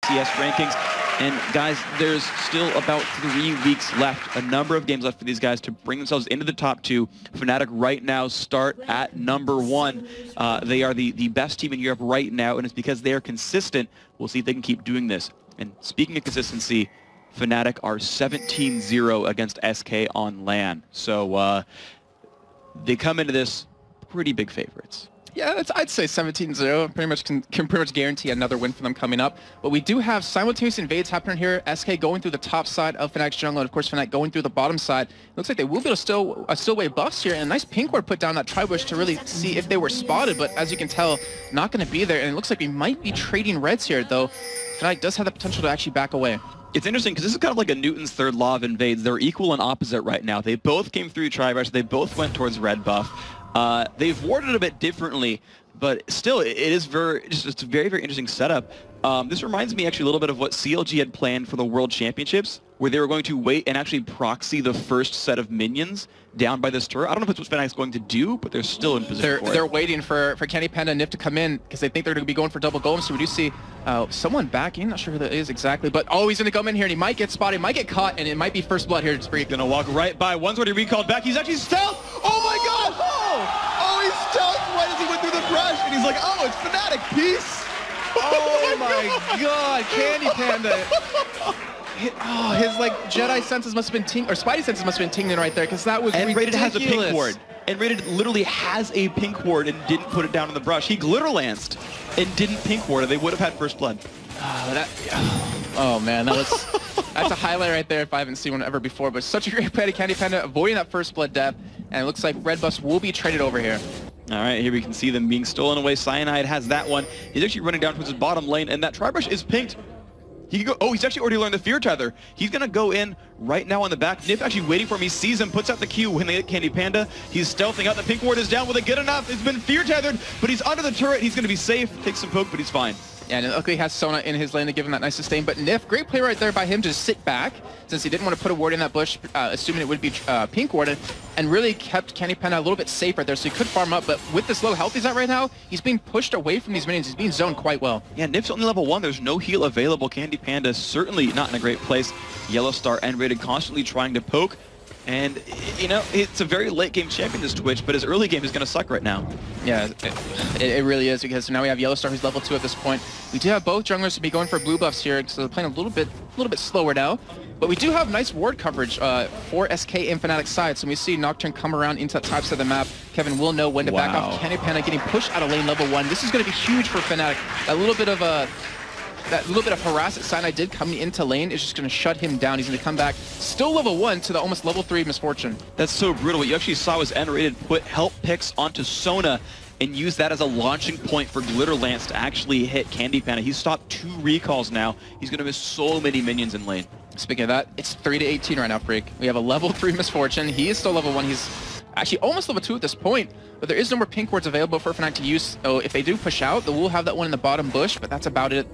LCS rankings. And guys, there's still about 3 weeks left, a number of games left for these guys to bring themselves into the top 2. Fnatic right now start at number 1. They are the best team in Europe right now, and it's because they are consistent. We'll see if they can keep doing this. And speaking of consistency, Fnatic are 17-0 against SK on LAN. So they come into this pretty big favorites. Yeah, I'd say 17-0. Pretty much can pretty much guarantee another win for them coming up. But we do have simultaneous invades happening here. SK going through the top side of Fnatic's jungle, and of course Fnatic going through the bottom side. It looks like they will be able to still wave buffs here, and a nice pink ward put down that tri-bush to really see if they were spotted. But as you can tell, not going to be there. And it looks like we might be trading reds here, though. Fnatic does have the potential to actually back away. It's interesting because this is kind of like a Newton's third law of invades. They're equal and opposite right now. They both came through tri-bush. They both went towards red buff. They've warded a bit differently, but still, it's a very, very interesting setup. This reminds me actually a little bit of what CLG had planned for the World Championships, where they were going to wait and actually proxy the first set of minions down by this turret. I don't know if it's what Fnatic's going to do, but they're still in position for it. They're waiting for Candy Panda and Nif to come in because they think they're going to be going for double golem. So we do see someone backing. Not sure who that is exactly, but he's going to come in here and he might get spotted, he might get caught, and it might be first blood here. He's going to walk right by. One's already recalled back. He's actually stealth. Oh my god! Oh, he's stealth right as he went through the brush, and he's like, oh, it's Fnatic, peace. Oh my god, Candy Panda. His like Jedi senses must have been tingling, or Spidey senses must have been tingling right there, because that was ridiculous. Rated has a pink ward. And Rated literally has a pink ward and didn't put it down in the brush. He glitter lanced and didn't pink ward, and they would have had first blood. Oh man, that's a highlight right there if I haven't seen one ever before. But such a great play to Candy Panda, avoiding that first blood death, and it looks like red buffs will be traded over here. All right, here we can see them being stolen away. Cyanide has that one. He's actually running down towards his bottom lane, and that tri-brush is pinked. He can go. Oh, he's actually already learned the fear tether. He's gonna go in right now on the back. Nif actually waiting for him. He sees him, puts out the Q when they get Candy Panda. He's stealthing out. The pink ward is down. Will they get enough? It's been fear tethered, but he's under the turret. He's gonna be safe. Takes some poke, but he's fine. Yeah, and luckily he has Sona in his lane to give him that nice sustain. But Nif, great play right there by him to sit back, since he didn't want to put a ward in that bush, assuming it would be pink warded, and really kept Candy Panda a little bit safe right there, so he could farm up. But with this low health he's at right now, he's being pushed away from these minions. He's being zoned quite well. Yeah, Nif's only level 1. There's no heal available. Candy Panda certainly not in a great place. Yellow Star and Rated constantly trying to poke. And, you know, it's a very late game champion, this Twitch, but his early game is going to suck right now. Yeah, it really is, because now we have Yellow Star, who's level 2 at this point. We do have both junglers to be going for blue buffs here, so they're playing a little bit slower now. But we do have nice ward coverage for SK and Fnatic's side. So when we see Nocturne come around into that top side of the map, Kevin will know when to back off. Candy Panda getting pushed out of lane level 1. This is going to be huge for Fnatic. That little bit of harass that Cyanide did coming into lane is just going to shut him down. He's going to come back still level 1 to the almost level 3 Misfortune. That's so brutal. What you actually saw was N-Rated put help picks onto Sona and use that as a launching point for Glitter Lance to actually hit Candy Panda. He's stopped 2 recalls now. He's going to miss so many minions in lane. Speaking of that, it's 3-18 right now, Freak. We have a level 3 Misfortune. He is still level 1. He's actually almost level 2 at this point, but there is no more pink wards available for Fnatic to use. So if they do push out, they will have that one in the bottom bush, but that's about it.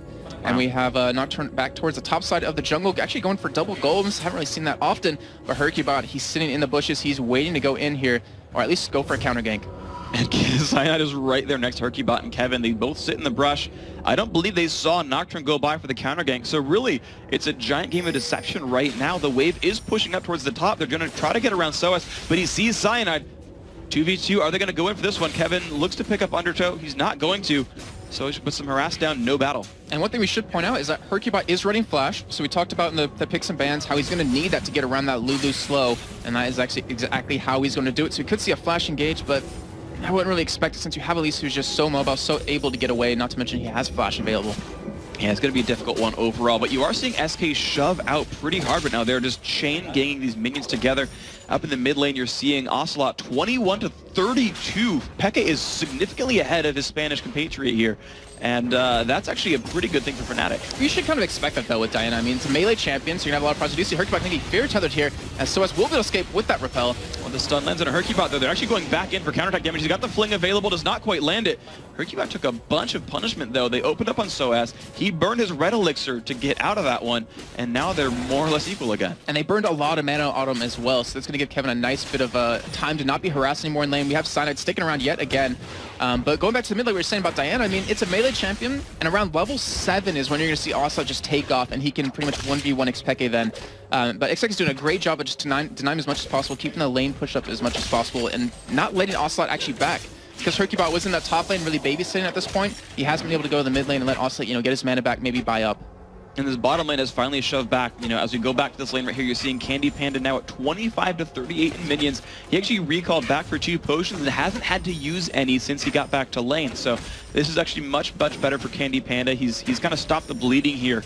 And we have Nocturne back towards the top side of the jungle, actually going for double golems. Haven't really seen that often, but Hercubot, he's sitting in the bushes. He's waiting to go in here, or at least go for a counter gank. And Cyanide is right there next to Hercubot and Kevin. They both sit in the brush. I don't believe they saw Nocturne go by for the counter gank. So really, it's a giant game of deception right now. The wave is pushing up towards the top. They're going to try to get around SOAS, but he sees Cyanide. 2v2, are they going to go in for this one? Kevin looks to pick up Undertow. He's not going to. So he should put some harass down, no battle. And one thing we should point out is that Hercubot is running Flash. So we talked about in the picks and bans how he's going to need that to get around that Lulu slow. And that is actually exactly how he's going to do it. So we could see a Flash engage, but I wouldn't really expect it since you have Elise who's just so mobile, so able to get away, not to mention he has Flash available. Yeah, it's going to be a difficult one overall, but you are seeing SK shove out pretty hard right now. They're just chain ganging these minions together. Up in the mid lane, you're seeing Ocelot 21-32. Pekka is significantly ahead of his Spanish compatriot here, and that's actually a pretty good thing for Fnatic. You should kind of expect that, though, with Diana. I mean, it's a melee champion, so you're going to have a lot of problems. You do see Hercubot going to be fear tethered here, as SOAS will be able to escape with that repel. Well, The stun lands on a Hercubot, though. They're actually going back in for counterattack damage. He's got the fling available, does not quite land it. Hercubot took a bunch of punishment, though. They opened up on Soaz. He burned his red elixir to get out of that one, and now they're more or less equal again. And they burned a lot of mana on him as well, so that's going to give Kevin a nice bit of time to not be harassed anymore in lane. We have Cyanide sticking around yet again. But going back to the mid lane, we were saying about Diana, I mean, it's a melee champion, and around level 7 is when you're going to see Ocelot just take off, and he can pretty much 1v1 Xpeke then. But Xpeke is doing a great job of just denying him as much as possible, keeping the lane push up as much as possible, and not letting Ocelot actually back. Because Hercubot was in that top lane really babysitting at this point, he has been able to go to the mid lane and let Ocelot, get his mana back, maybe buy up. And this bottom lane has finally shoved back. As we go back to this lane right here, you're seeing Candy Panda now at 25 to 38 in minions. He actually recalled back for 2 potions and hasn't had to use any since he got back to lane. So this is actually much better for Candy Panda. He's kind of stopped the bleeding here.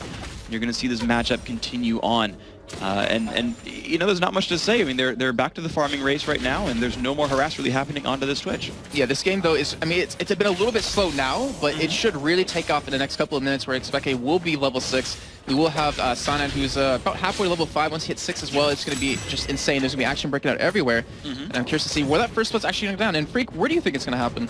You're going to see this matchup continue on. And there's not much to say. I mean, they're back to the farming race right now, and there's no more harass really happening onto this Twitch. Yeah, this game though is, I mean, it's been a little bit slow now, but it should really take off in the next couple of minutes where Xpeke will be level 6. We will have Cyanide, who's about halfway level 5. Once he hits 6 as well, it's going to be just insane. There's going to be action breaking out everywhere. And I'm curious to see where that first split's actually going to go down. And Freak, where do you think it's going to happen?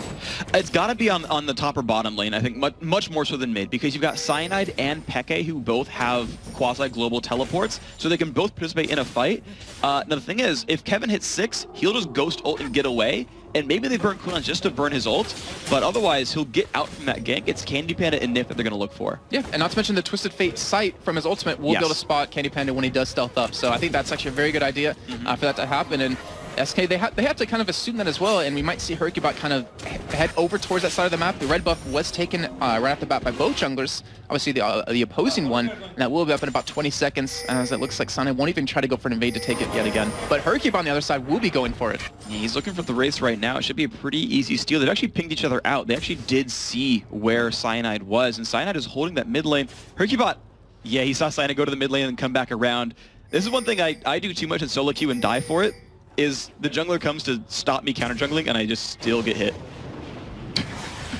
It's got to be on the top or bottom lane, I think, much more so than mid, because you've got Cyanide and Peke, who both have quasi-global teleports, so they can both participate in a fight. Now, the thing is, if Kevin hits 6, he'll just ghost ult and get away. And maybe they burn cooldowns just to burn his ult, but otherwise he'll get out from that gank. It's Candy Panda and Nif that they're going to look for. Yeah, and not to mention the Twisted Fate sight from his ultimate will be able to spot Candy Panda when he does stealth up. So I think that's actually a very good idea for that to happen. And SK, they have to kind of assume that as well, and we might see Hercubot kind of head over towards that side of the map. The red buff was taken right off the bat by both junglers, obviously the opposing one, and that will be up in about 20 seconds, as it looks like Sana won't even try to go for an invade to take it yet again. But Hercubot on the other side will be going for it. Yeah, he's looking for the race right now. It should be a pretty easy steal. They've actually pinged each other out. They actually did see where Cyanide was, and Cyanide is holding that mid lane. Hercubot, yeah, he saw Cyanide go to the mid lane and come back around. This is one thing I do too much in solo queue and die for it, is the jungler comes to stop me counter jungling and I just still get hit.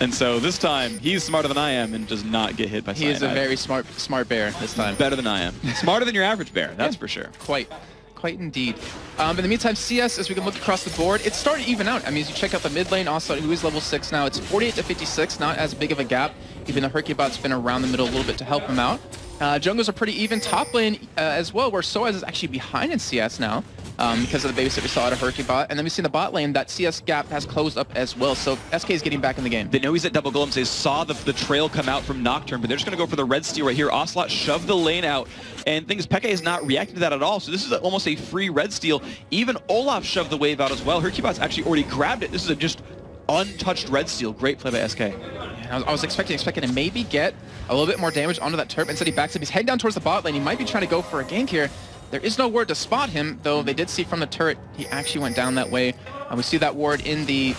And so this time, he's smarter than I am and does not get hit by Cyanide. He is a very smart bear this time. Better than I am. Smarter than your average bear, that's for sure. Quite indeed. In the meantime, CS, as we can look across the board, it's starting to even out. I mean, as you check out the mid lane, Ocelot, who is level 6 now, it's 48 to 56, not as big of a gap, even though Hercubot's been around the middle a little bit to help him out. Junglers are pretty even. Top lane as well, where Soaz is actually behind in CS now because of the babysit we saw out of Hercubot. And then we see in the bot lane that CS gap has closed up as well. So SK is getting back in the game. They know he's at double golem, so they saw the trail come out from Nocturne, but they're just going to go for the red steal right here. Ocelot shoved the lane out, and things Peke is not reacting to that at all. So this is almost a free red steal. Even Olaf shoved the wave out as well. Hercubot's actually already grabbed it. This is a just untouched red steal. Great play by SK. Yeah, I was expecting to maybe get a little bit more damage onto that turret. Instead, he backs up. He's heading down towards the bot lane. He might be trying to go for a gank here. There is no ward to spot him, though they did see from the turret he actually went down that way. We see that ward in the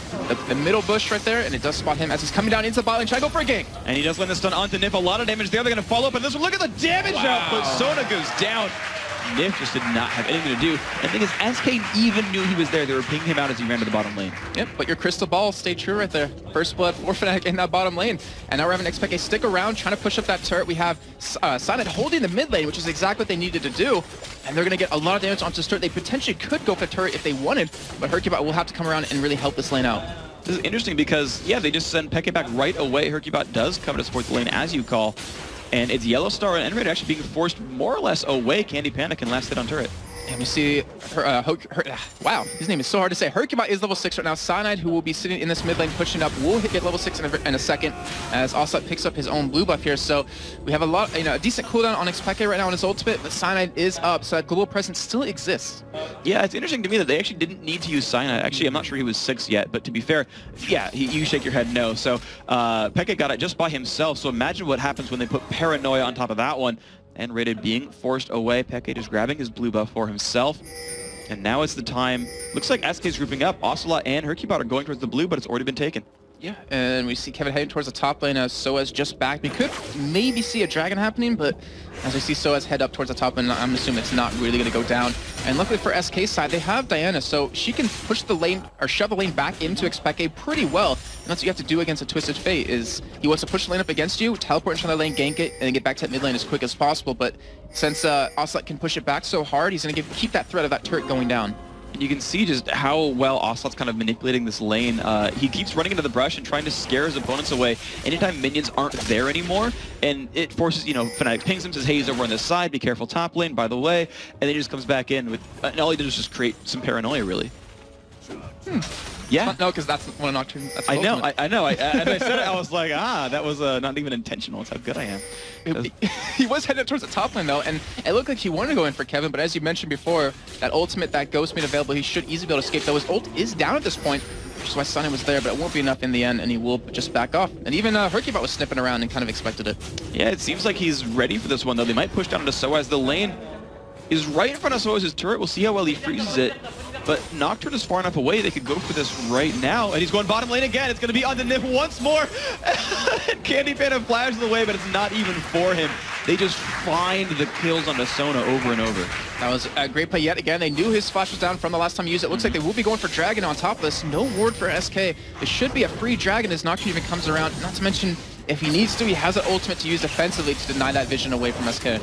middle bush right there, and it does spot him as he's coming down into the bot lane, trying to go for a gank. And he does land the stun onto Nif. A lot of damage there. They're going to follow up on this one. Look at the damage output. Sona goes down. Nif just did not have anything to do. And the thing is, SK even knew he was there. They were pinging him out as he ran to the bottom lane. Yep, but your crystal ball stayed true right there. First blood for Fnatic in that bottom lane. And now we're having Xpeke stick around, trying to push up that turret. We have Cyanide holding the mid lane, which is exactly what they needed to do. And they're going to get a lot of damage onto this turret. They potentially could go for the turret if they wanted, but Hercubot will have to come around and really help this lane out. This is interesting because, yeah, they just send Peke back right away. Hercubot does come to support the lane, as you call. And it's Yellow Star and Enraider actually being forced more or less away. Candy Panda can last hit on turret. And we see wow, his name is so hard to say. Hercubot is level 6 right now. Cyanide, who will be sitting in this mid lane pushing up, will get level 6 in a second as Ocelot picks up his own blue buff here. So we have a decent cooldown on Xpeke right now on his ultimate, but Cyanide is up, so that global presence still exists. Yeah, it's interesting to me that they actually didn't need to use Cyanide. Actually, I'm not sure he was 6 yet, but to be fair, yeah, you shake your head no. So Peke got it just by himself, so imagine what happens when they put Paranoia on top of that one. And Rated being forced away. Peke just grabbing his blue buff for himself. And now it's the time. Looks like SK's grouping up. Ocelot and Hercubot are going towards the blue, but it's already been taken. Yeah, and we see Kevin heading towards the top lane as Soaz just back. We could maybe see a dragon happening, but as we see Soaz head up towards the top lane, I'm assuming it's not really going to go down. And luckily for SK's side, they have Diana, so she can push the lane, or shove the lane back into Xpeke pretty well. And that's what you have to do against a Twisted Fate, is he wants to push the lane up against you, teleport into the lane, gank it, and then get back to that mid lane as quick as possible. But since Ocelot can push it back so hard, he's going to keep that threat of that turret going down. You can see just how well Ocelot's kind of manipulating this lane. He keeps running into the brush and trying to scare his opponents away anytime minions aren't there anymore, and it forces, you know, Fnatic pings him, says, hey, he's over on this side, be careful top lane, by the way, and then he just comes back in with, and all he did was just create some paranoia, really. Yeah. No, because that's one of Nocturne. That's I know. As I said it, I was like, that was not even intentional. That's how good I am. He was headed towards the top lane, though, and it looked like he wanted to go in for Kevin, but as you mentioned before, that ultimate, that Ghost made available, he should easily be able to escape, though his ult is down at this point, which is why Sunny was there, but it won't be enough in the end, and he will just back off. And even Hercubot was sniffing around and kind of expected it. Yeah, it seems like he's ready for this one, though. They might push down into Soaz. The lane is right in front of Soaz's turret. We'll see how well he freezes it. But Nocturne is far enough away, they could go for this right now. And he's going bottom lane again. It's going to be on the Nip once more. Candy Panda flashes away, but it's not even for him. They just find the kills on Sona over and over. That was a great play yet again. They knew his flash was down from the last time he used it. Looks like they will be going for Dragon on top of this. No ward for SK. It should be a free Dragon as Nocturne even comes around. Not to mention, if he needs to, he has an ultimate to use defensively to deny that vision away from SK.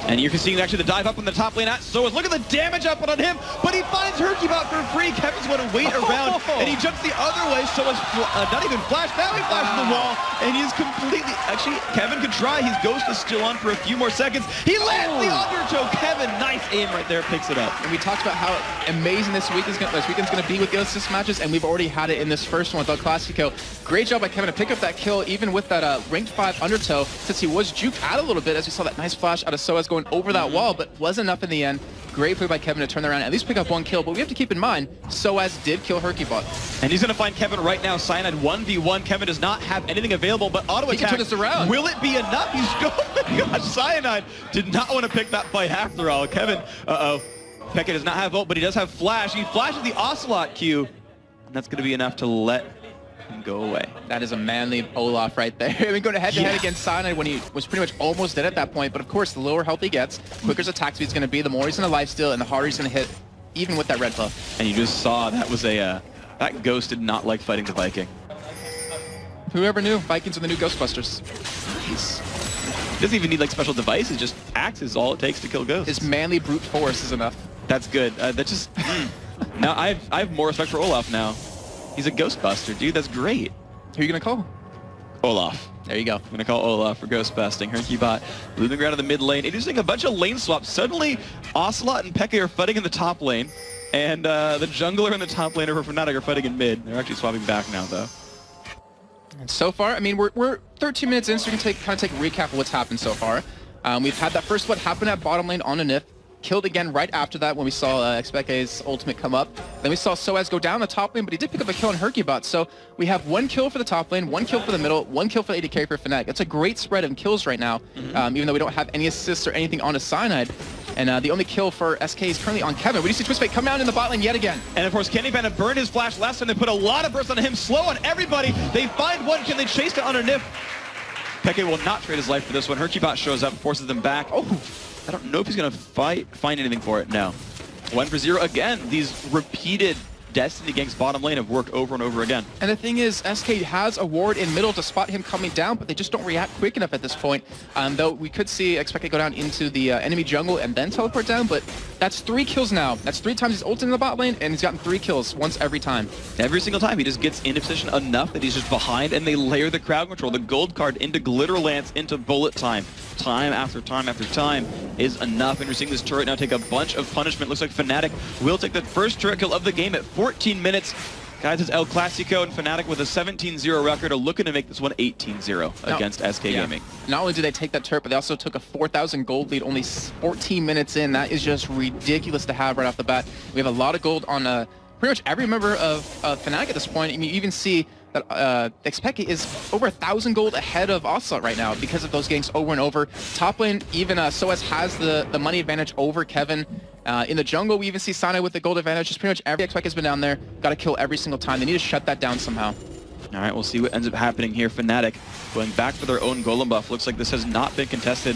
And you're seeing actually the dive up on the top lane at Soaz. Look at the damage up on him, but he finds Hercubot for free. Kevin's going to wait around, and he jumps the other way. Soaz not even flashed. Now he flashes the wall, and he's completely... Actually, Kevin could try. His Ghost is still on for a few more seconds. He lands the undertow. Kevin, nice aim right there, picks it up. And we talked about how amazing this weekend's going to be with the assist matches, and we've already had it in this first one with El Clasico. Great job by Kevin to pick up that kill, even with that ranked 5 undertow, since he was juked out a little bit, as we saw that nice flash out of Soaz going over that wall, but wasn't enough in the end. Great play by Kevin to turn around, at least pick up one kill, but we have to keep in mind, Soaz did kill Hercubot. And he's going to find Kevin right now. Cyanide 1v1. Kevin does not have anything available, but auto attack. He can turn this around. Will it be enough? He's oh my gosh, Cyanide did not want to pick that fight after all. Kevin, Pekka does not have ult, but he does have flash. He flashes the Ocelot Q, and that's going to be enough to let him go away. That is a manly Olaf right there. I mean, going head-to-head against Cyanide when he was pretty much almost dead at that point, but of course, the lower health he gets, quicker his attack speed is going to be, the more he's going to lifesteal, and the harder he's going to hit, even with that red buff. And you just saw that was a, that Ghost did not like fighting the Viking. Whoever knew? Vikings are the new Ghostbusters. Nice. He doesn't even need like special devices, just axe is all it takes to kill ghosts. His manly brute force is enough. That's good. That just... Now I have more respect for Olaf now. He's a Ghostbuster, dude. That's great. Who are you going to call? Olaf. There you go. I'm going to call Olaf for Ghostbusting. Hercubot moving around in the mid lane. Introducing a bunch of lane swaps. Suddenly, Ocelot and Pekka are fighting in the top lane. And the jungler and the top laner for Fnatic are fighting in mid. They're actually swapping back now, though. And so far, I mean, we're 13 minutes in, so we can kind of take a recap of what's happened so far. We've had that first what happened at bottom lane on a Nif. Killed again right after that when we saw Xpeke's ultimate come up. Then we saw Soaz go down the top lane, but he did pick up a kill on Hercubot. So we have 1 kill for the top lane, 1 kill for the middle, 1 kill for the AD carry for Fnatic. It's a great spread of kills right now, even though we don't have any assists or anything on a Cyanide. And the only kill for SK is currently on Kevin. We do see Twist Fate come down in the bot lane yet again. And of course, Candy Panda burned his flash last time. They put a lot of burst on him, slow on everybody. They find one kill, they chased it on a Nif. Peke will not trade his life for this one. Hercubot shows up, forces them back. Oh! I don't know if he's going to find anything for it. No. 1 for 0 again. These repeated Destiny ganks bottom lane have worked over and over again. And the thing is, SK has a ward in middle to spot him coming down, but they just don't react quick enough at this point. Though we could see Xpeke go down into the enemy jungle and then teleport down, but that's 3 kills now. That's 3 times he's ulted in the bot lane, and he's gotten 3 kills once every time. Every single time, he just gets into position enough that he's just behind, and they layer the crowd control, the gold card into Glitter Lance, into bullet time. Time after time after time is enough, and we're seeing this turret now take a bunch of punishment. Looks like Fnatic will take the first turret kill of the game at 14 minutes. Guys, it's El Clasico, and Fnatic with a 17-0 record are looking to make this one 18-0 against SK Gaming. Not only did they take that turret, but they also took a 4,000 gold lead only 14 minutes in. That is just ridiculous to have right off the bat. We have a lot of gold on pretty much every member of Fnatic at this point. I mean, you even see that Xpeke is over 1,000 gold ahead of Ocelot right now because of those ganks over and over. Top lane, even Soaz has the money advantage over Kevin. In the jungle, we even see Sana with the gold advantage. Just pretty much every Xpeke has been down there. Got to kill every single time. They need to shut that down somehow. All right, we'll see what ends up happening here. Fnatic going back for their own golem buff. Looks like this has not been contested.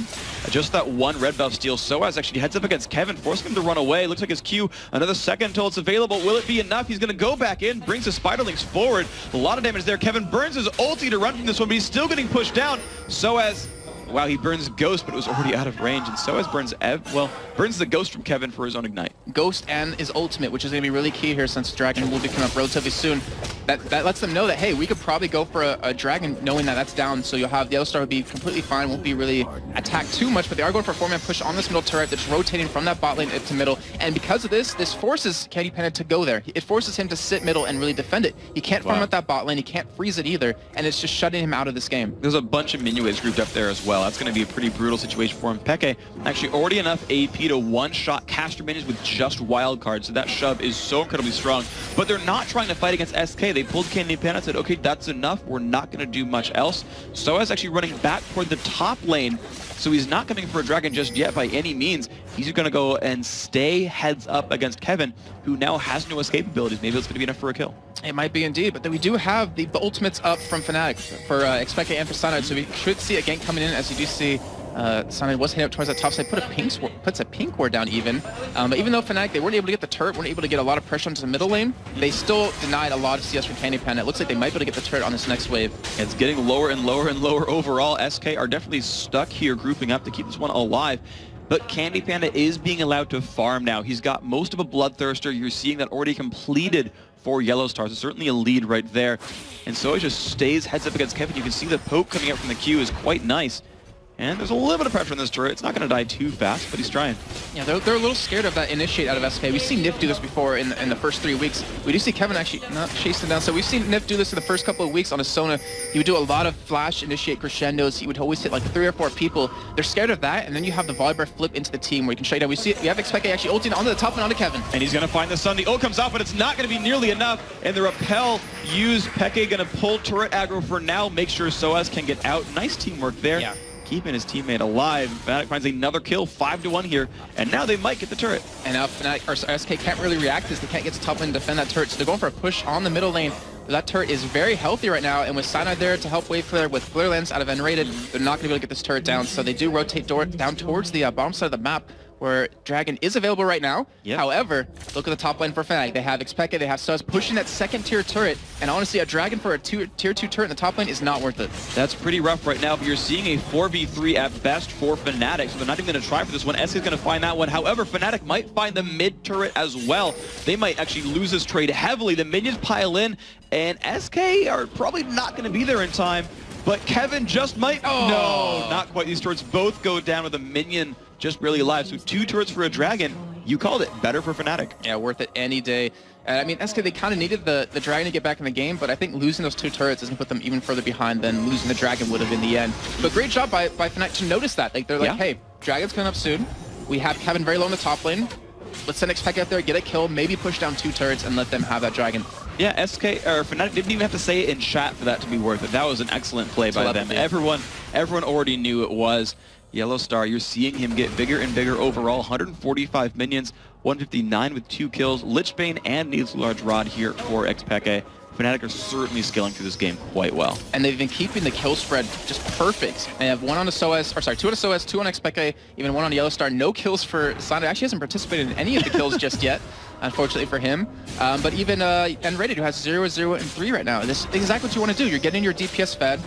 Just that one red buff steal. Soaz actually heads up against Kevin, forcing him to run away. Looks like his Q, another second until it's available. Will it be enough? He's going to go back in, brings his Spiderlings forward. A lot of damage there. Kevin burns his ulti to run from this one, but he's still getting pushed down. Soaz wow, he burns Ghost, but it was already out of range, and so as burns burns the Ghost from Kevin for his own Ignite. Ghost and his ultimate, which is going to be really key here since Dragon will be coming up relatively soon. That lets them know that, hey, we could probably go for a Dragon knowing that that's down, so you'll have the Yellowstar will be completely fine, won't be really attacked too much, but they are going for a 4-man push on this middle turret that's rotating from that bot lane to middle, and because of this forces Candy Panda to go there. It forces him to sit middle and really defend it. He can't farm out that bot lane, he can't freeze it either, and it's just shutting him out of this game. There's a bunch of minion waves grouped up there as well. That's going to be a pretty brutal situation for him. Peke actually already enough AP to one-shot caster minions with just wild cards, so that shove is so incredibly strong. But they're not trying to fight against SK. They pulled Candy Panda and said, okay, that's enough. We're not going to do much else. Soaz actually running back toward the top lane, so he's not coming for a Dragon just yet by any means. He's going to go and stay heads up against Kevin, who now has no escape abilities. Maybe it's going to be enough for a kill. It might be indeed, but then we do have the ultimates up from Fnatic for Expecte and for Cyanide, so we should see a gank coming in, as you do see. Cyanide was hitting up towards that top side, puts a pink ward down even. But even though Fnatic, they weren't able to get the turret, weren't able to get a lot of pressure onto the middle lane, they still denied a lot of CS from Candy Panda. It looks like they might be able to get the turret on this next wave. It's getting lower and lower and lower overall. SK are definitely stuck here grouping up to keep this one alive. But Candy Panda is being allowed to farm now. He's got most of a Bloodthirster. You're seeing that already completed for Yellowstar. So certainly a lead right there. And so it just stays heads up against Kevin. You can see the poke coming out from the Q is quite nice. And there's a little bit of pressure on this turret. It's not going to die too fast, but he's trying. Yeah, they're a little scared of that initiate out of SK. We've seen Nif do this before in the first 3 weeks. We do see Kevin actually not chasing down. So we've seen Nif do this in the first couple of weeks on a Sona. He would do a lot of flash initiate crescendos. He would always hit like 3 or 4 people. They're scared of that, and then you have the Volibear flip into the team where you can shut down. We have Expecte actually ulting onto the top and onto Kevin. And he's going to find the sun. The ult comes out, but it's not going to be nearly enough. And the repel used. Peke going to pull turret aggro for now. Make sure Soaz can get out. Nice teamwork there. Yeah. Keeping his teammate alive. Fnatic finds another kill, 5-1 here, and now they might get the turret. And now Fnatic, or SK can't really react as they can't get to top lane and defend that turret, so they're going for a push on the middle lane. That turret is very healthy right now, and with Cyanide there to help wave clear, with Flare Lens out of N-rated, they're not going to be able to get this turret down, so they do rotate down towards the bottom side of the map, where Dragon is available right now. Yep. However, look at the top lane for Fnatic. They have Expecte, they have Soaz pushing that second tier turret, and honestly, a Dragon for a tier 2 turret in the top lane is not worth it. That's pretty rough right now, but you're seeing a 4v3 at best for Fnatic, so they're not even going to try for this one. SK is going to find that one. However, Fnatic might find the mid turret as well. They might actually lose this trade heavily. The minions pile in, and SK are probably not going to be there in time, but Kevin just might. Oh. No, not quite. These turrets both go down with a minion just barely alive. So 2 turrets for a Dragon. You called it. Better for Fnatic. Yeah, worth it any day. I mean, SK, they kind of needed the Dragon to get back in the game, but I think losing those 2 turrets is going to put them even further behind than losing the Dragon would have in the end. But great job by Fnatic to notice that. Like, they're like, hey, Dragon's coming up soon. We have Kevin very low in the top lane. Let's send Expecte out there, get a kill, maybe push down 2 turrets, and let them have that Dragon. Yeah, Fnatic didn't even have to say it in chat for that to be worth it. That was an excellent play by them. Everyone already knew it was. Yellowstar, you're seeing him get bigger and bigger overall. 145 minions, 159 with 2 kills. Lichbane and Needs Large Rod here for Expecte. Fnatic are certainly scaling through this game quite well. And they've been keeping the kill spread just perfect. They have 1 on the Soaz, or sorry, 2 on the Soaz, 2 on Expecte, even 1 on Yellowstar. No kills for Cyanide. Actually hasn't participated in any of the kills just yet, unfortunately for him. But even N-rated, who has 0, 0, and 3 right now. This is exactly what you want to do. You're getting your DPS fed.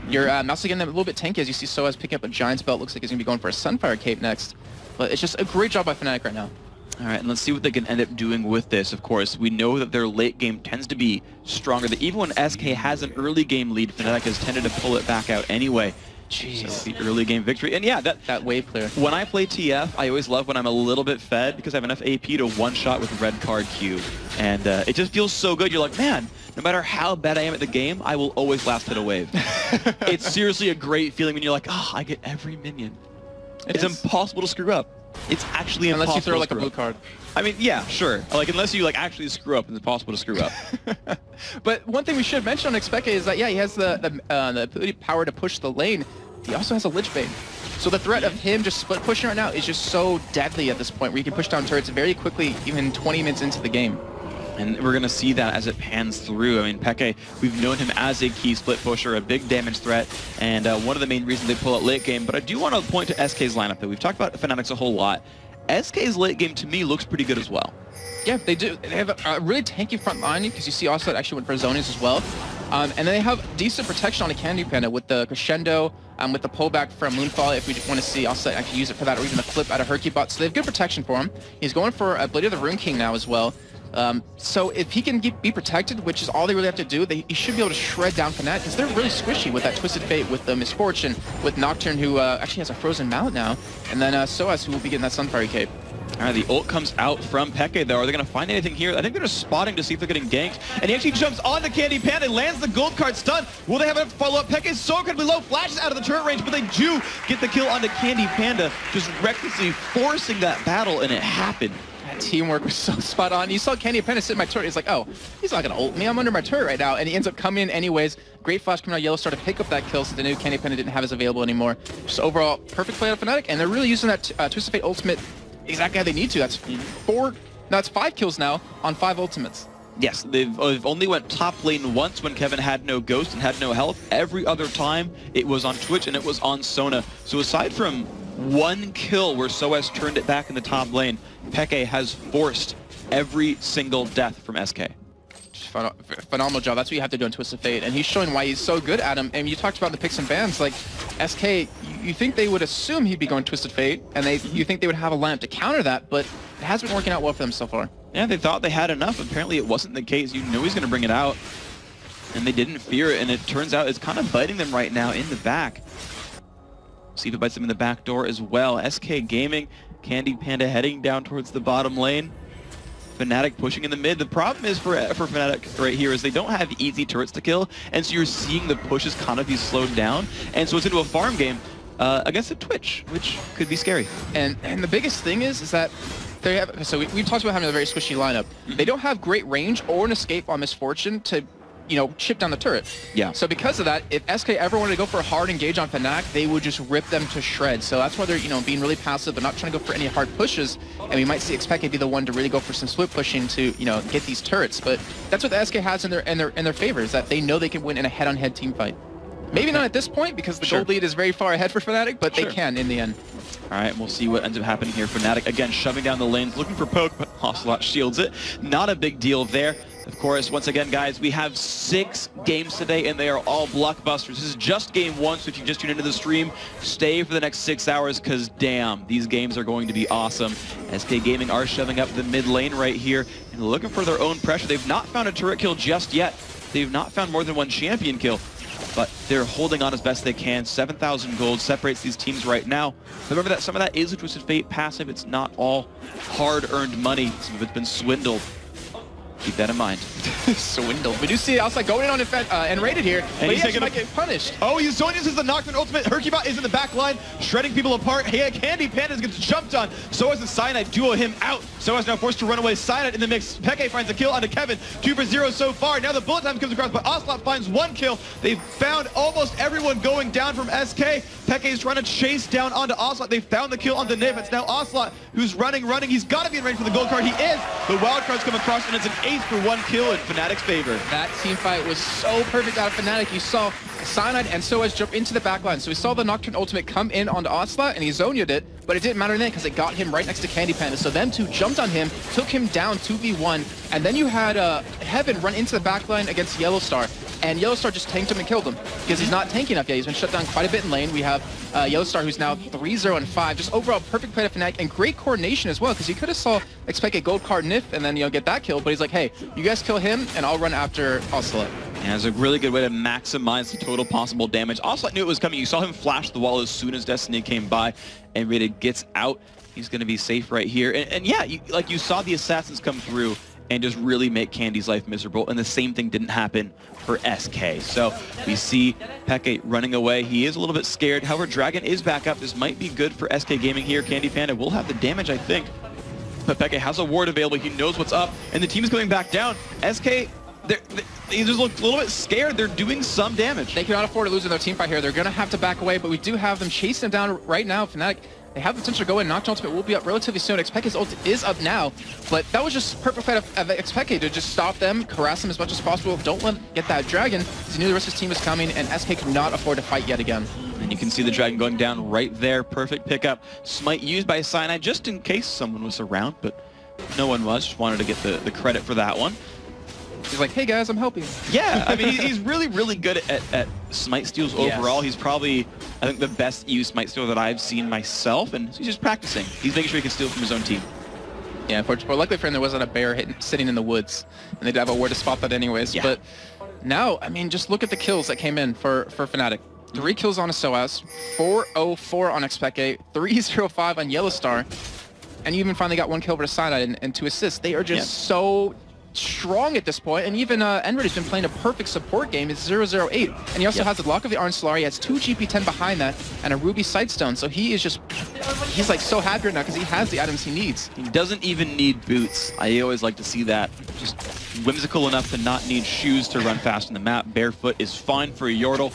You're also getting them a little bit tanky as you see Soaz picking up a Giant's Belt. Looks like he's going to be going for a Sunfire Cape next. But it's just a great job by Fnatic right now. All right, and let's see what they can end up doing with this. Of course, we know that their late game tends to be stronger. That even when SK has an early game lead, Fnatic has tended to pull it back out anyway. Jeez. So the early game victory. And yeah, that wave clear. When I play TF, I always love when I'm a little bit fed because I have enough AP to one-shot with red card Q. And it just feels so good. You're like, man, no matter how bad I am at the game, I will always last hit a wave. It's seriously a great feeling when you're like, oh, I get every minion. It's impossible to screw up. It's actually impossible. Unless you throw like a blue card. I mean, yeah, sure. Like, unless you like actually screw up, it's impossible to screw up. But one thing we should mention on Expecte is that, yeah, he has the power to push the lane. He also has a Lichbane. So the threat of him just split pushing right now is just so deadly at this point, where you can push down turrets very quickly, even 20 minutes into the game. And we're going to see that as it pans through. I mean, Peke, we've known him as a key split pusher, a big damage threat, and one of the main reasons they pull out late game. But I do want to point to SK's lineup, though. We've talked about Fnatic's a whole lot. SK's late game, to me, looks pretty good as well. Yeah, they do. They have a really tanky front line, because you see also that actually went for Zonies as well. And then they have decent protection on a Candy Panda with the Crescendo, with the pullback from Moonfall if we want to see also actually use it for that, or even the flip out of Hercubot. So they have good protection for him. He's going for a Blade of the Rune King now as well. So if he can be protected, which is all they really have to do, he should be able to shred down Fnatic, because they're really squishy with that Twisted Fate, with the Misfortune, with Nocturne, who actually has a Frozen Mallet now, and then Soaz, who will be getting that Sunfire Cape. All right, the ult comes out from Peke, though. Are they going to find anything here? I think they're just spotting to see if they're getting ganked. And he actually jumps onto Candy Panda and lands the gold card stun. Will they have a follow-up? Peke is so incredibly low, flashes out of the turret range, but they do get the kill onto Candy Panda, just recklessly forcing that battle, and it happened. That teamwork was so spot on. You saw Candy Panda sit in my turret. He's like, oh, he's not going to ult me. I'm under my turret right now. And he ends up coming in anyways. Great flash coming out of Yellowstar to pick up that kill, so they knew Candy Panda didn't have his available anymore. Just overall, perfect play out of Fnatic, and they're really using that Twisted Fate ultimate exactly how they need to. That's that's 5 kills now on 5 ultimates. Yes, they've only went top lane once when Kevin had no Ghost and had no health. Every other time, it was on Twitch and it was on Sona. So aside from 1 kill where Soaz turned it back in the top lane, Peke has forced every single death from SK. Phenomenal job. That's what you have to do in Twisted Fate, and he's showing why he's so good at him. And you talked about the picks and bans, like SK, you think they would assume he'd be going Twisted Fate, and you think they would have a lineup to counter that, but it has been working out well for them so far. Yeah, they thought they had enough. Apparently it wasn't the case. You knew he's going to bring it out, and they didn't fear it, and it turns out it's kind of biting them right now in the back. See if it bites them in the back door as well. SK Gaming, Candy Panda heading down towards the bottom lane. Fnatic pushing in the mid. The problem is for Fnatic right here is they don't have easy turrets to kill, and so you're seeing the pushes kind of be slowed down, and so it's into a farm game against a Twitch, which could be scary. And the biggest thing is that they have, so we've talked about having a very squishy lineup. They don't have great range or an escape on Misfortune to, you know, chip down the turret. Yeah. So because of that, if SK ever wanted to go for a hard engage on Fnatic, they would just rip them to shreds. So that's why they're, you know, being really passive. They're not trying to go for any hard pushes, and we might see Xpeke be the one to really go for some split pushing to, you know, get these turrets. But that's what the SK has in their favor, is that they know they can win in a head-on-head team fight. Maybe not at this point, because the gold lead is very far ahead for Fnatic, but they can in the end. All right, we'll see what ends up happening here. Fnatic, again, shoving down the lanes, looking for poke, but Ocelot shields it. Not a big deal there. Of course, once again, guys, we have 6 games today, and they are all blockbusters. This is just game 1, so if you just tuned into the stream, stay for the next 6 hours, because damn, these games are going to be awesome. SK Gaming are shoving up the mid lane right here, and looking for their own pressure. They've not found a turret kill just yet. They've not found more than 1 champion kill, but they're holding on as best they can. 7,000 gold separates these teams right now. Remember that some of that is a Twisted Fate passive. It's not all hard-earned money. Some of it's been swindled. Keep that in mind. Swindled. We do see outside going in on Enrated here, and he actually might get punished. Oh, Sonya uses the Nocturne ultimate. Hercubot is in the back line, shredding people apart. Hey, Candy Panda gets jumped on. So as the Cyanide duo him out. So as now forced to run away. Cyanide in the mix. Peke finds a kill onto Kevin. 2 for 0 so far. Now the bullet time comes across, but Ocelot finds 1 kill. They've found almost everyone going down from SK. Peke is trying to chase down onto Ocelot. They found the kill onto Nif. It's now Ocelot who's running. He's got to be in range for the gold card. He is. The wild cards come across, and it's an 8th for 1 kill in Fnatic's favor. That team fight was so perfect out of Fnatic. You saw Cyanide and Soaz jump into the backline. So we saw the Nocturne ultimate come in onto Ocelot, and he zoned it, but it didn't matter then because it got him right next to Candy Panda. So them two jumped on him, took him down 2v1, and then you had Heaven run into the backline against Yellowstar, and Yellowstar just tanked him and killed him because he's not tanky enough yet. He's been shut down quite a bit in lane. We have Yellowstar, who's now 3-0 and 5. Just overall perfect play to Fnatic, and great coordination as well, because you could have saw expect a gold card Nif and then, you know, get that kill, but he's like, hey, you guys kill him and I'll run after Ocelot. Yeah, it's a really good way to maximize the total possible damage. Ocelot knew it was coming. You saw him flash the wall as soon as Destiny came by, and Rated gets out. He's going to be safe right here. And yeah, you saw the assassins come through and just really make Candy's life miserable, and the same thing didn't happen for SK. So we see Peke running away. He is a little bit scared. However, Dragon is back up. This might be good for SK Gaming here. Candy Panda will have the damage, I think. But Peke has a ward available. He knows what's up, and the team is going back down. SK, they just look a little bit scared. They're doing some damage. They cannot afford to lose in their team fight here. They're going to have to back away, but we do have them chasing them down right now. Fnatic, they have the potential to go in. Nocturne ultimate will be up relatively soon. Xpeke's ult is up now, but that was just perfect fight of Xpeke to just stop them, harass them as much as possible. Don't let them get that dragon, because he knew the rest of his team was coming, and SK could not afford to fight yet again. And you can see the dragon going down right there. Perfect pickup. Smite used by Cyanide just in case someone was around, but no one was. Just wanted to get the credit for that one. He's like, hey guys, I'm helping. Yeah, I mean, he's really, really good at smite steals overall. He's probably, I think, the best EU smite stealer that I've seen myself, and he's just practicing. He's making sure he can steal from his own team. Yeah, unfortunately, luckily for him, there wasn't a bear sitting in the woods, and they'd have a where to spot that anyways. Yeah. But now, I mean, just look at the kills that came in for Fnatic. 3 kills on a SOAS, 404 on Expeke, 305 on Yellowstar, and you even finally got 1 kill over to Cyanide and 2 assists. They are just so strong at this point, and even Enred has been playing a perfect support game. It's 0-0-8, and he also has the Lock of the Orange Solar. He has 2 GP10 behind that and a Ruby Sightstone, so he is just, he's like so happy right now because he has the items he needs. He doesn't even need boots. I always like to see that. Just whimsical enough to not need shoes to run fast on the map. Barefoot is fine for a Yordle.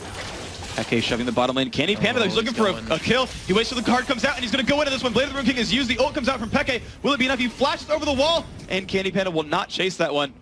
Eke shoving the bottom lane. Candy Panda, though, he's looking for a kill. He waits till the card comes out, and he's going to go into this one. Blade of the Ruin King is used. The ult comes out from Peke. Will it be enough? He flashes over the wall, and Candy Panda will not chase that one.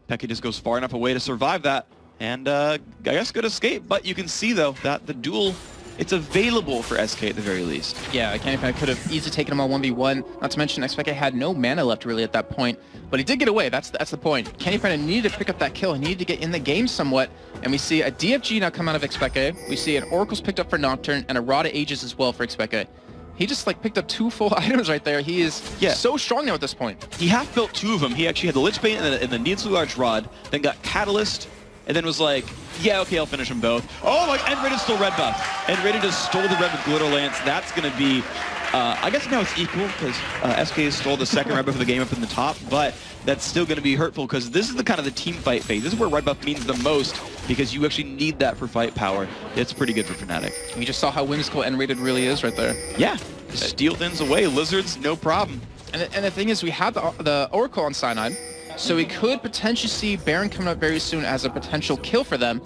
Peke just goes far enough away to survive that, and I guess good escape. But you can see, though, that the duel, it's available for SK at the very least. Yeah, Candy Panda could have easily taken him on 1v1. Not to mention, Expeke had no mana left really at that point, but he did get away. That's the point. Candy Panda needed to pick up that kill. He needed to get in the game somewhat, and we see a DFG now come out of Expeke. We see an Oracle's picked up for Nocturne and a Rod of Ages as well for Expeke. He just like picked up 2 full items right there. He is so strong now at this point. He half built 2 of them. He actually had the Lich Bane and the Needsley Large Rod, then got Catalyst, and then was like, yeah, okay, I'll finish them both. Oh my, and Raiden stole red buff. And Raiden just stole the red with Glitter Lance. That's going to be, I guess now it's equal because SK stole the second red buff of the game up in the top, but that's still going to be hurtful because this is the kind of the team fight phase. This is where red buff means the most because you actually need that for fight power. It's pretty good for Fnatic. We just saw how whimsical N-rated really is right there. Yeah, steal things away. Lizards, no problem. And the thing is, we have the Oracle on Cyanide, so we could potentially see Baron coming up very soon as a potential kill for them.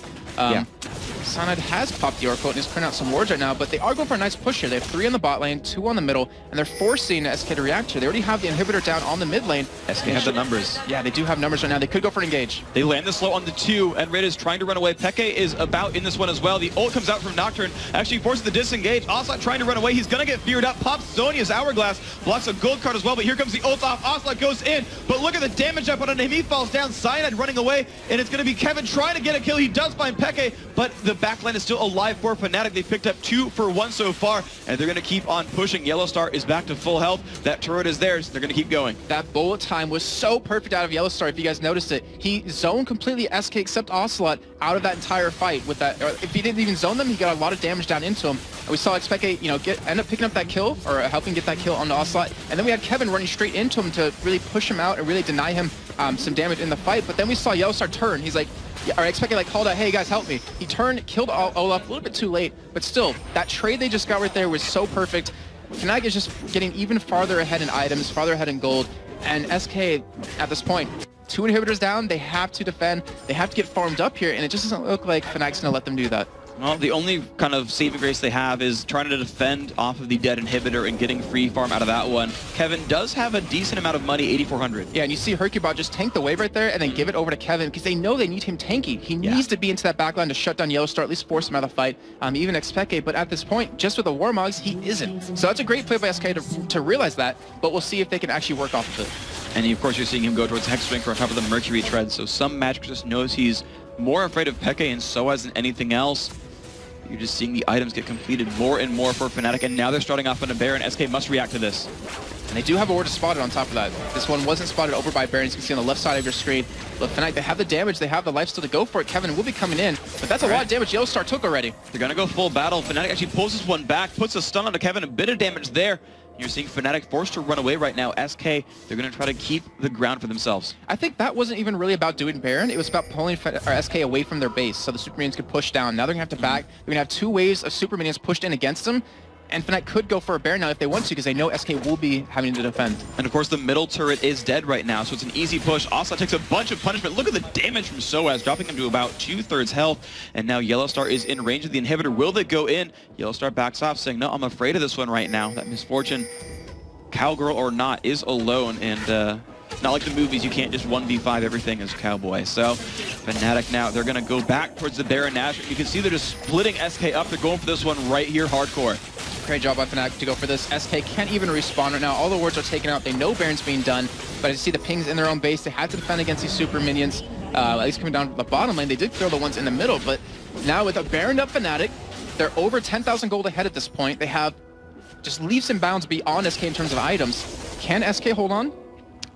Cyanide has popped the Oracle and is putting out some wards right now, but they are going for a nice push here. They have 3 on the bot lane, 2 on the middle, and they're forcing SK to react here. They already have the inhibitor down on the mid lane. SK have the numbers. Yeah, they do have numbers right now. They could go for an engage. They land the slow on the 2, and Red is trying to run away. Peke is about in this one as well. The ult comes out from Nocturne, actually forces the disengage. Ocelot trying to run away. He's going to get feared up. Pops Zonia's Hourglass, blocks a gold card as well, but here comes the ult off. Ocelot goes in, but look at the damage up on him. He falls down. Cyanide running away, and it's going to be Kevin trying to get a kill. He does find Peke, but the backline is still alive for Fnatic. They picked up 2 for 1 so far, and they're going to keep on pushing. Yellowstar is back to full health. That turret is theirs. They're going to keep going. That bullet time was so perfect out of Yellowstar, if you guys noticed it. He zoned completely SK except Ocelot out of that entire fight with that. If he didn't even zone them, he got a lot of damage down into him. And we saw Expeke, you know, end up picking up that kill, or helping get that kill on the Ocelot. And then we had Kevin running straight into him to really push him out and really deny him some damage in the fight. But then we saw Yellowstar turn. He's like, or Expeke like called out, hey guys, help me. He turned, killed Olaf a little bit too late, but still, that trade they just got right there was so perfect. Fnatic is just getting even farther ahead in items, farther ahead in gold, and SK at this point, 2 inhibitors down, they have to defend, they have to get farmed up here, and it just doesn't look like Fnatic's gonna let them do that. Well, the only kind of saving grace they have is trying to defend off of the dead inhibitor and getting free farm out of that one. Kevin does have a decent amount of money, 8,400. Yeah, and you see Hercubot just tank the wave right there and then give it over to Kevin because they know they need him tanky. He needs to be into that backline to shut down Yellowstar, at least force him out of the fight, even Expeke, but at this point, just with the Warmogs, he isn't. So that's a great play by SK to realize that, but we'll see if they can actually work off of it. And of course, you're seeing him go towards Hexspringer on top of the Mercury Tread, so some Magic just knows he's more afraid of Peke and SOAS than anything else. You're just seeing the items get completed more and more for Fnatic, and now they're starting off on a Baron. SK must react to this. And they do have a ward spotted on top of that. This one wasn't spotted over by Baron, as you can see on the left side of your screen. But Fnatic, they have the damage, they have the life still to go for it. Kevin will be coming in, but that's a lot of damage Yellowstar took already. They're going to go full battle. Fnatic actually pulls this one back, puts a stun onto Kevin, a bit of damage there. You're seeing Fnatic forced to run away right now. SK, they're going to try to keep the ground for themselves. I think that wasn't even really about doing Baron. It was about pulling SK away from their base so the Super Minions could push down. Now they're going to have to back. They're going to have 2 waves of Super Minions pushed in against them. And Fnatic could go for a Baron now if they want to because they know SK will be having to defend. And of course the middle turret is dead right now, so it's an easy push. Ocelot takes a bunch of punishment. Look at the damage from SOAS, dropping him to about 2/3 health. And now Yellowstar is in range of the inhibitor. Will they go in? Yellowstar backs off saying, no, I'm afraid of this one right now. That Misfortune, cowgirl or not, is alone, and not like the movies, you can't just 1v5 everything as Cowboy. So Fnatic now, they're going to go back towards the Baron Nash. You can see they're just splitting SK up. They're going for this one right here, hardcore. Great job by Fnatic to go for this. SK can't even respawn right now. All the wards are taken out. They know Baron's being done, but as you see the pings in their own base, they had to defend against these Super Minions. at least coming down to the bottom lane. They did kill the ones in the middle, but now with a Baroned up Fnatic, they're over 10,000 gold ahead at this point. They have just leaps and bounds beyond SK in terms of items. Can SK hold on?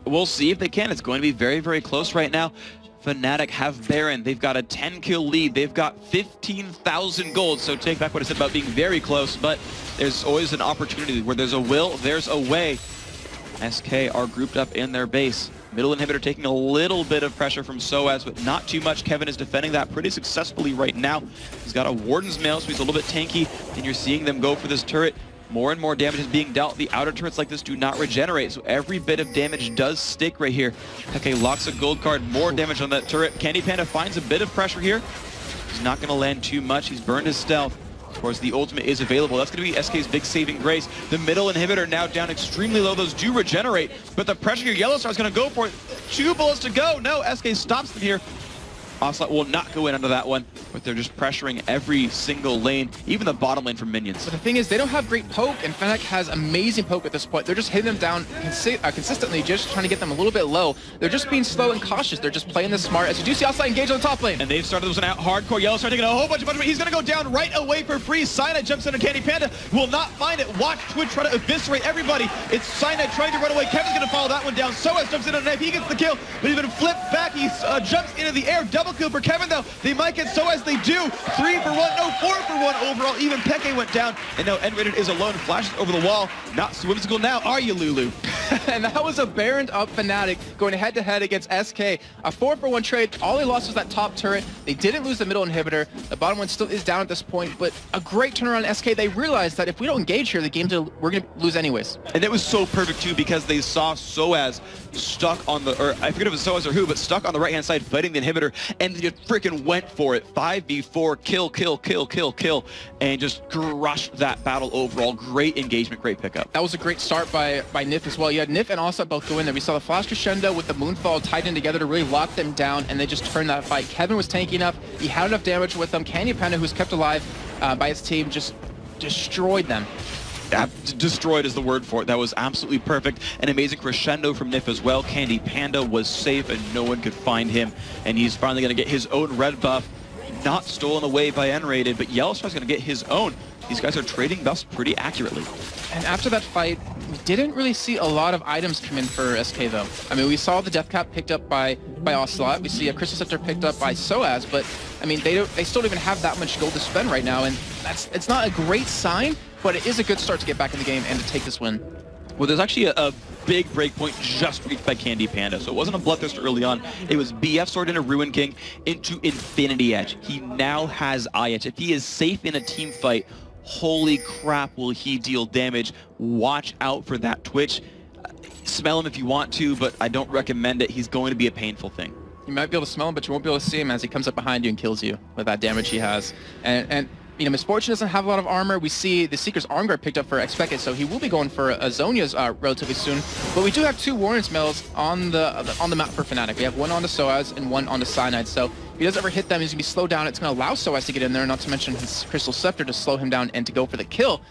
We'll see if they can. It's going to be very, very close right now. Fnatic have Baron. They've got a 10-kill lead. They've got 15,000 gold. So take back what I said about being very close, but there's always an opportunity. Where there's a will, there's a way. SK are grouped up in their base. Middle inhibitor taking a little bit of pressure from Soaz, but not too much. Kevin is defending that pretty successfully right now. He's got a Warden's Mail, so he's a little bit tanky, and you're seeing them go for this turret. More and more damage is being dealt. The outer turrets like this do not regenerate, so every bit of damage does stick right here. Okay, locks a gold card, more damage on that turret. Candy Panda finds a bit of pressure here. He's not going to land too much. He's burned his stealth. Of course, the ultimate is available. That's going to be SK's big saving grace. The middle inhibitor now down extremely low. Those do regenerate, but the pressure here, Yellowstar is going to go for it. 2 bullets to go. No, SK stops them here. Ocelot will not go in under that one, but they're just pressuring every single lane, even the bottom lane from minions. But the thing is, they don't have great poke, and Fnatic has amazing poke at this point. They're just hitting them down consistently, just trying to get them a little bit low. They're just being slow and cautious. They're just playing this smart. As you do see Ocelot engage on the top lane. And they've started this one out hardcore. Yellowstar taking a whole bunch of money. He's going to go down right away for free. Cyanide jumps in on Candy Panda. Will not find it. Watch Twitch try to eviscerate everybody. It's Cyanide trying to run away. Kevin's going to follow that one down. Soaz jumps in on a knife. He gets the kill, but he's been flipped back. He jumps into the air. Double kill for Kevin, though. They might get Soaz. They do. 3 for 1. No, 4 for 1 overall. Even Peke went down. And now N-Rated is alone. Flashes over the wall. Not so whimsical now, are you, Lulu? And that was a Baroned up Fnatic going head-to-head against SK. A 4 for 1 trade. All they lost was that top turret. They didn't lose the middle inhibitor. The bottom one still is down at this point, but a great turnaround SK. They realized that if we don't engage here, the game we're going to lose anyways. And it was so perfect, too, because they saw Soaz stuck on the, or I forget if it was Soaz or who, but stuck on the right-hand side fighting the inhibitor, and they just freaking went for it. 5v4, kill, kill, kill, kill, kill, and just crushed that battle overall. Great engagement, great pickup. That was a great start by Nif as well. You had Nif and Ocelot both go in there. We saw the Flash Crescendo with the Moonfall tied in together to really lock them down, and they just turned that fight. Kevin was tanky enough. He had enough damage with them. Candy Panda, who's kept alive by his team, just destroyed them. Destroyed is the word for it. That was absolutely perfect. An amazing crescendo from Nif as well. Candy Panda was safe and no one could find him, and he's finally going to get his own red buff. Not stolen away by N-Rated, but Yellowstar's going to get his own. These guys are trading buffs pretty accurately. And after that fight, we didn't really see a lot of items come in for SK, though. I mean, we saw the Death Cap picked up by Ocelot. We see a Crystal Scepter picked up by Soaz, but I mean, they still don't even have that much gold to spend right now, and it's not a great sign, but it is a good start to get back in the game and to take this win. Well, there's actually a big breakpoint just reached by Candy Panda. So it wasn't a Bloodthirster early on. It was BF Sword into Ruin King into Infinity Edge. He now has Eye Edge. If he is safe in a team fight, holy crap, will he deal damage. Watch out for that Twitch. Smell him if you want to, but I don't recommend it. He's going to be a painful thing. You might be able to smell him, but you won't be able to see him as he comes up behind you and kills you with that damage he has. And you know, Misfortune doesn't have a lot of armor. We see the Seeker's arm guard picked up for Expected, so he will be going for Azonia's relatively soon. But we do have 2 Warren's Mails on the map for Fnatic. We have one on the Soaz and one on the Cyanide. So if he does ever hit them, he's going to be slowed down. It's going to allow Soaz to get in there, not to mention his Crystal Scepter to slow him down and to go for the kill.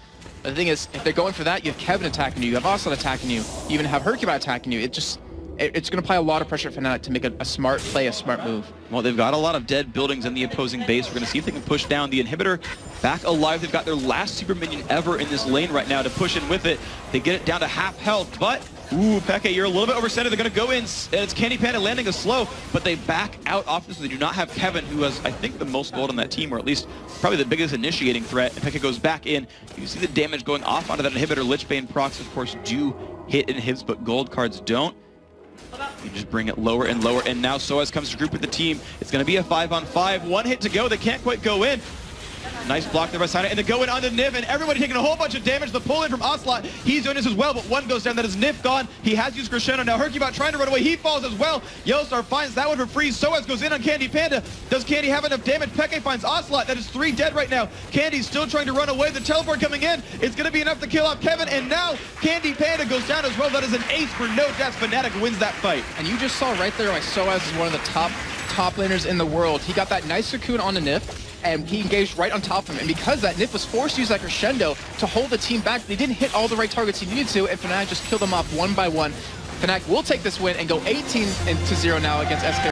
But the thing is, if they're going for that, you have Kevin attacking you, you have Ocelot attacking you, you even have Hercules attacking you. It's going to apply a lot of pressure for Fnatic to make a smart play, a smart move. Well, they've got a lot of dead buildings in the opposing base. We're going to see if they can push down the inhibitor back alive. They've got their last super minion ever in this lane right now to push in with it. They get it down to half health, but ooh, Peke, you're a little bit overextended. They're going to go in, and it's Candy Panda landing a slow, but they back out off this. They do not have Kevin, who has, I think, the most gold on that team, or at least probably the biggest initiating threat. And Peke goes back in. You see the damage going off onto that inhibitor. Lichbane procs, of course, do hit inhibs, but gold cards don't. You just bring it lower and lower, and now Soaz comes to group with the team. It's going to be a 5-on-5. 1 hit to go. They can't quite go in. Nice block there by Cyanide, and they go in onto Niv, and everybody taking a whole bunch of damage. The pull in from Ocelot, he's doing this as well, but one goes down. That is Niv gone. He has used Crescendo. Now Hercubot trying to run away. He falls as well. Yellowstar finds that one for free. Soaz goes in on Candy Panda. Does Candy have enough damage? Peke finds Ocelot. That is 3 dead right now. Candy's still trying to run away. The teleport coming in. It's going to be enough to kill off Kevin, and now Candy Panda goes down as well. That is an ace for no deaths. Fnatic wins that fight. And you just saw right there why Soaz is one of the top laners in the world. He got that nice cocoon on the Nif, and he engaged right on top of him. And because that, Nif was forced to use that Crescendo to hold the team back. They didn't hit all the right targets he needed to, and Fnatic just killed them off one by one. Fnatic will take this win and go 18-0 now against SK.